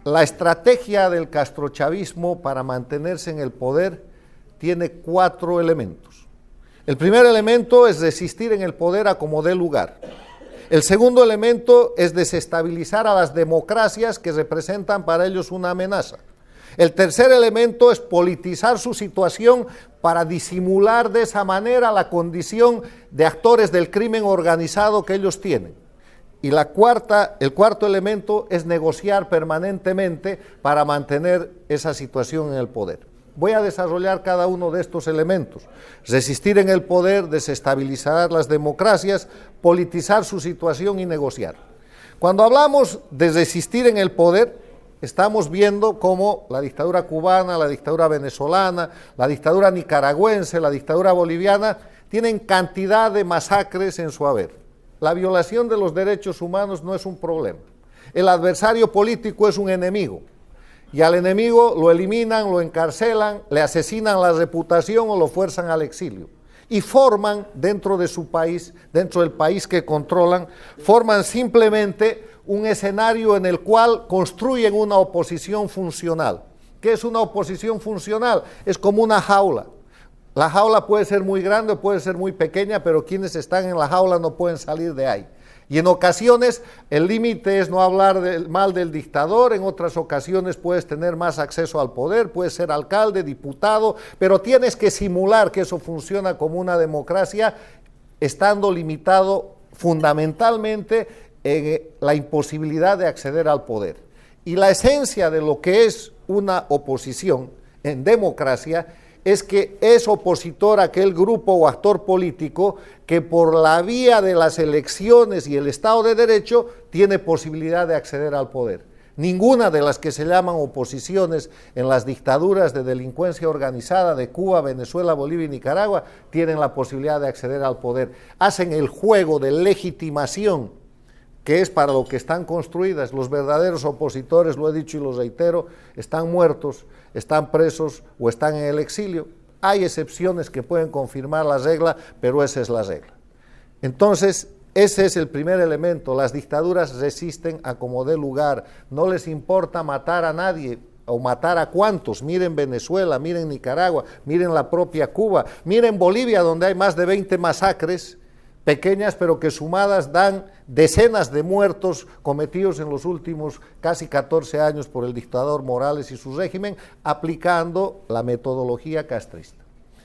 La estrategia del castrochavismo para mantenerse en el poder tiene 4 elementos. El primer elemento es resistir en el poder a como dé lugar. El segundo elemento es desestabilizar a las democracias que representan para ellos una amenaza. El tercer elemento es politizar su situación para disimular de esa manera la condición de actores del crimen organizado que ellos tienen. Y el cuarto elemento es negociar permanentemente para mantener esa situación en el poder. Voy a desarrollar cada uno de estos elementos. Resistir en el poder, desestabilizar las democracias, politizar su situación y negociar. Cuando hablamos de resistir en el poder, estamos viendo cómo la dictadura cubana, la dictadura venezolana, la dictadura nicaragüense, la dictadura boliviana, tienen cantidad de masacres en su haber. La violación de los derechos humanos no es un problema. El adversario político es un enemigo. Y al enemigo lo eliminan, lo encarcelan, le asesinan la reputación o lo fuerzan al exilio. Y forman dentro de su país, dentro del país que controlan, forman simplemente un escenario en el cual construyen una oposición funcional. ¿Qué es una oposición funcional? Es como una jaula. La jaula puede ser muy grande o puede ser muy pequeña, pero quienes están en la jaula no pueden salir de ahí. Y en ocasiones el límite es no hablar mal del dictador, en otras ocasiones puedes tener más acceso al poder, puedes ser alcalde, diputado, pero tienes que simular que eso funciona como una democracia, estando limitado fundamentalmente en la imposibilidad de acceder al poder. Y la esencia de lo que es una oposición en democracia es que es opositor a aquel grupo o actor político que por la vía de las elecciones y el Estado de Derecho tiene posibilidad de acceder al poder. Ninguna de las que se llaman oposiciones en las dictaduras de delincuencia organizada de Cuba, Venezuela, Bolivia y Nicaragua tienen la posibilidad de acceder al poder. Hacen el juego de legitimación que es para lo que están construidas. Los verdaderos opositores, lo he dicho y lo reitero, están muertos, están presos o están en el exilio. Hay excepciones que pueden confirmar la regla, pero esa es la regla. Entonces, ese es el primer elemento. Las dictaduras resisten a como dé lugar. No les importa matar a nadie o matar a cuantos. Miren Venezuela, miren Nicaragua, miren la propia Cuba, miren Bolivia, donde hay más de 20 masacres pequeñas, pero que sumadas dan decenas de muertos cometidos en los últimos casi 14 años por el dictador Morales y su régimen, aplicando la metodología castrista.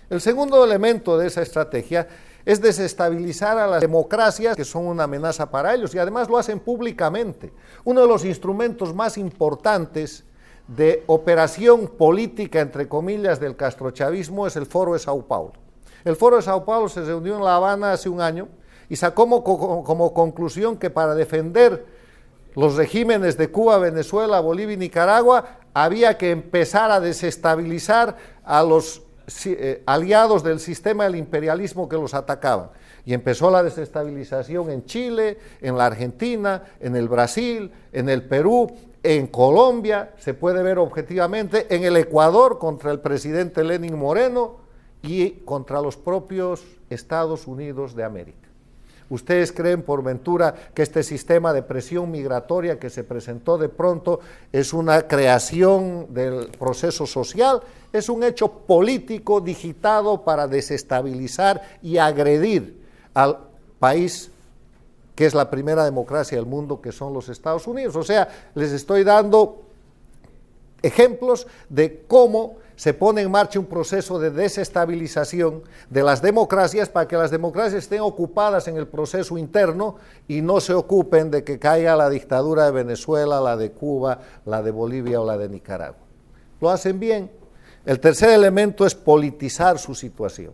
El segundo elemento de esa estrategia es desestabilizar a las democracias que son una amenaza para ellos, y además lo hacen públicamente. Uno de los instrumentos más importantes de operación política, entre comillas, del castrochavismo es el Foro de Sao Paulo. El Foro de Sao Paulo se reunió en La Habana hace un año y sacó como conclusión que para defender los regímenes de Cuba, Venezuela, Bolivia y Nicaragua había que empezar a desestabilizar a los aliados del sistema del imperialismo que los atacaban. Y empezó la desestabilización en Chile, en la Argentina, en el Brasil, en el Perú, en Colombia, se puede ver objetivamente, en el Ecuador contra el presidente Lenín Moreno, y contra los propios Estados Unidos de América. ¿Ustedes creen por ventura que este sistema de presión migratoria que se presentó de pronto es una creación del proceso social? Es un hecho político digitado para desestabilizar y agredir al país que es la primera democracia del mundo, que son los Estados Unidos. O sea, les estoy dando ejemplos de cómo se pone en marcha un proceso de desestabilización de las democracias para que las democracias estén ocupadas en el proceso interno y no se ocupen de que caiga la dictadura de Venezuela, la de Cuba, la de Bolivia o la de Nicaragua. Lo hacen bien. El tercer elemento es politizar su situación.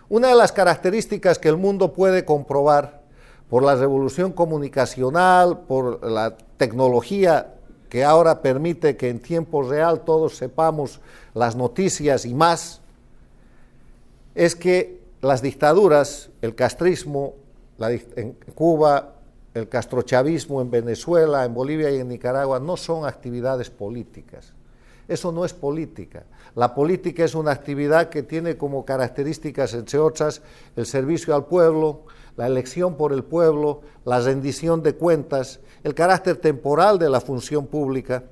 Una de las características que el mundo puede comprobar por la revolución comunicacional, por la tecnología que ahora permite que en tiempo real todos sepamos las noticias y más, es que las dictaduras, el castrismo en Cuba, el castrochavismo en Venezuela, en Bolivia y en Nicaragua, no son actividades políticas. Eso no es política. La política es una actividad que tiene como características, entre otras, el servicio al pueblo, la elección por el pueblo, la rendición de cuentas, el carácter temporal de la función pública.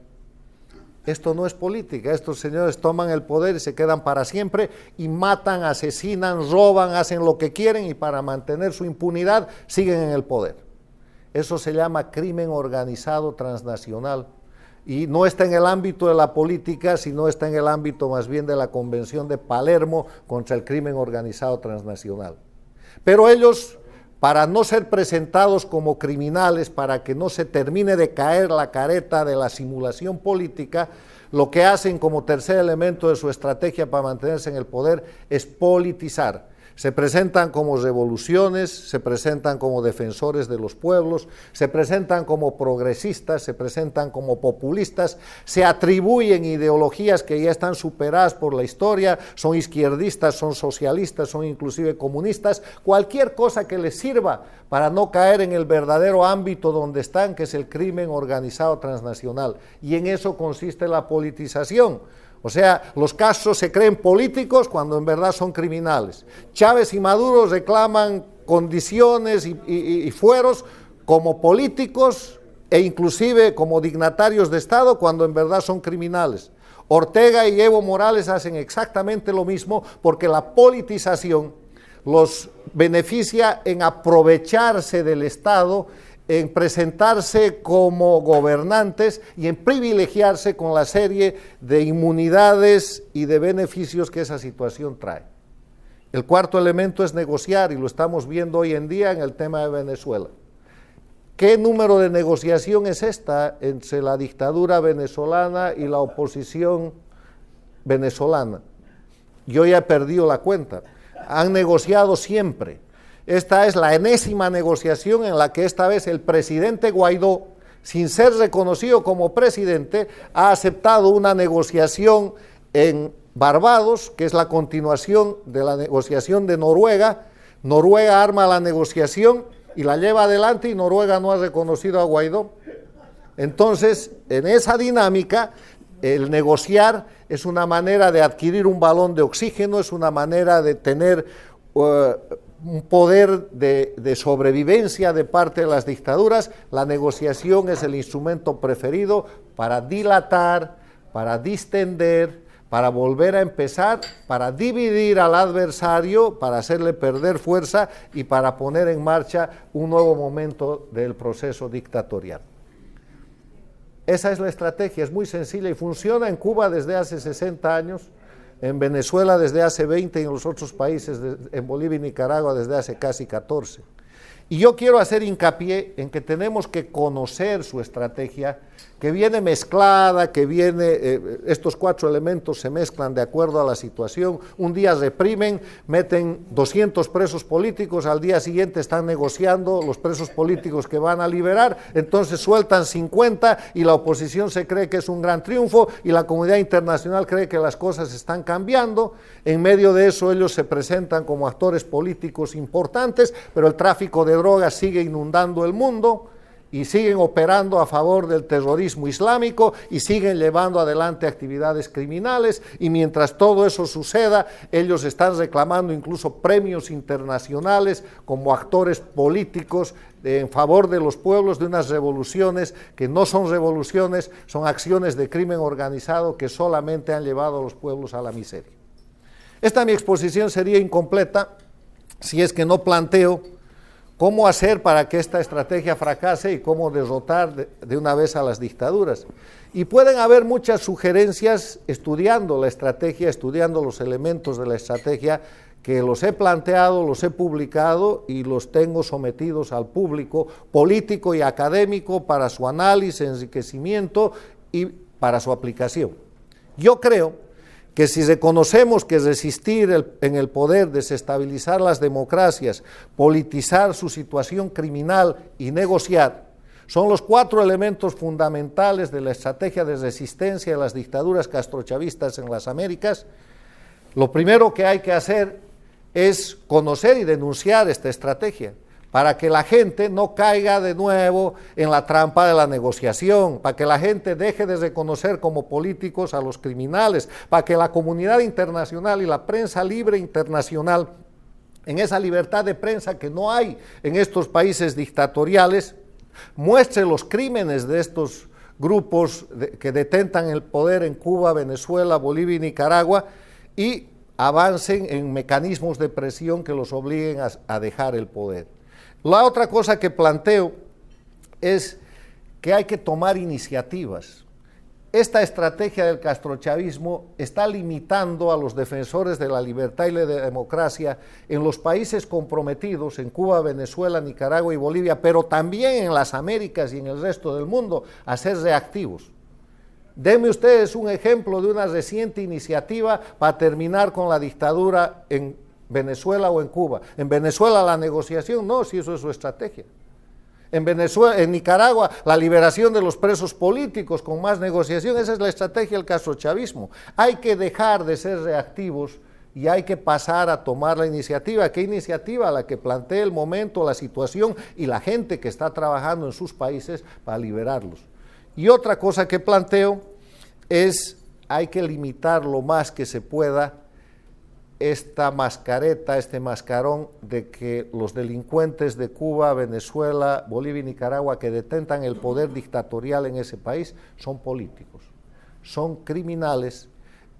Esto no es política, estos señores toman el poder y se quedan para siempre y matan, asesinan, roban, hacen lo que quieren y para mantener su impunidad siguen en el poder. Eso se llama crimen organizado transnacional y no está en el ámbito de la política, sino está en el ámbito más bien de la Convención de Palermo contra el crimen organizado transnacional. Pero ellos, para no ser presentados como criminales, para que no se termine de caer la careta de la simulación política, lo que hacen como tercer elemento de su estrategia para mantenerse en el poder es politizar. Se presentan como revoluciones, se presentan como defensores de los pueblos, se presentan como progresistas, se presentan como populistas, se atribuyen ideologías que ya están superadas por la historia, son izquierdistas, son socialistas, son inclusive comunistas, cualquier cosa que les sirva para no caer en el verdadero ámbito donde están, que es el crimen organizado transnacional. Y en eso consiste la politización. O sea, los Castros se creen políticos cuando en verdad son criminales. Chávez y Maduro reclaman condiciones y fueros como políticos e inclusive como dignatarios de Estado cuando en verdad son criminales. Ortega y Evo Morales hacen exactamente lo mismo porque la politización los beneficia en aprovecharse del Estado, en presentarse como gobernantes y en privilegiarse con la serie de inmunidades y de beneficios que esa situación trae. El cuarto elemento es negociar, y lo estamos viendo hoy en día en el tema de Venezuela. ¿Qué número de negociación es esta entre la dictadura venezolana y la oposición venezolana? Yo ya he perdido la cuenta. Han negociado siempre. Esta es la enésima negociación en la que esta vez el presidente Guaidó, sin ser reconocido como presidente, ha aceptado una negociación en Barbados, que es la continuación de la negociación de Noruega. Noruega arma la negociación y la lleva adelante y Noruega no ha reconocido a Guaidó. Entonces, en esa dinámica, el negociar es una manera de adquirir un balón de oxígeno, es una manera de tener un poder de sobrevivencia de parte de las dictaduras. La negociación es el instrumento preferido para dilatar, para distender, para volver a empezar, para dividir al adversario, para hacerle perder fuerza y para poner en marcha un nuevo momento del proceso dictatorial. Esa es la estrategia, es muy sencilla y funciona en Cuba desde hace 60 años, en Venezuela desde hace 20 y en los otros países, en Bolivia y Nicaragua desde hace casi 14. Y yo quiero hacer hincapié en que tenemos que conocer su estrategia, que viene mezclada, que viene, estos cuatro elementos se mezclan de acuerdo a la situación. Un día reprimen, meten 200 presos políticos, al día siguiente están negociando los presos políticos que van a liberar, entonces sueltan 50 y la oposición se cree que es un gran triunfo y la comunidad internacional cree que las cosas están cambiando. En medio de eso ellos se presentan como actores políticos importantes, pero el tráfico de drogas sigue inundando el mundo y siguen operando a favor del terrorismo islámico y siguen llevando adelante actividades criminales, y mientras todo eso suceda, ellos están reclamando incluso premios internacionales como actores políticos en favor de los pueblos, de unas revoluciones que no son revoluciones, son acciones de crimen organizado que solamente han llevado a los pueblos a la miseria. Esta mi exposición sería incompleta si es que no planteo cómo hacer para que esta estrategia fracase y cómo derrotar de una vez a las dictaduras. Y pueden haber muchas sugerencias estudiando la estrategia, estudiando los elementos de la estrategia, que los he planteado, los he publicado y los tengo sometidos al público político y académico para su análisis, enriquecimiento y para su aplicación. Yo creo que si reconocemos que resistir en el poder, desestabilizar las democracias, politizar su situación criminal y negociar, son los cuatro elementos fundamentales de la estrategia de resistencia de las dictaduras castrochavistas en las Américas, lo primero que hay que hacer es conocer y denunciar esta estrategia, para que la gente no caiga de nuevo en la trampa de la negociación, para que la gente deje de reconocer como políticos a los criminales, para que la comunidad internacional y la prensa libre internacional, en esa libertad de prensa que no hay en estos países dictatoriales, muestre los crímenes de estos grupos que detentan el poder en Cuba, Venezuela, Bolivia y Nicaragua y avancen en mecanismos de presión que los obliguen a dejar el poder. La otra cosa que planteo es que hay que tomar iniciativas. Esta estrategia del castrochavismo está limitando a los defensores de la libertad y la democracia en los países comprometidos, en Cuba, Venezuela, Nicaragua y Bolivia, pero también en las Américas y en el resto del mundo, a ser reactivos. Denme ustedes un ejemplo de una reciente iniciativa para terminar con la dictadura en Venezuela o en Cuba. En Venezuela la negociación, no, si eso es su estrategia. En Venezuela, en Nicaragua, la liberación de los presos políticos con más negociación, esa es la estrategia del castrochavismo. Hay que dejar de ser reactivos y hay que pasar a tomar la iniciativa. ¿Qué iniciativa? La que plantee el momento, la situación y la gente que está trabajando en sus países para liberarlos. Y otra cosa que planteo es, hay que limitar lo más que se pueda esta mascareta, este mascarón de que los delincuentes de Cuba, Venezuela, Bolivia y Nicaragua que detentan el poder dictatorial en ese país son políticos, son criminales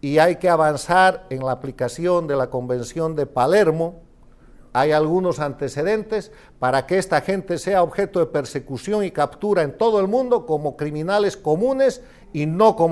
y hay que avanzar en la aplicación de la Convención de Palermo. Hay algunos antecedentes para que esta gente sea objeto de persecución y captura en todo el mundo como criminales comunes y no como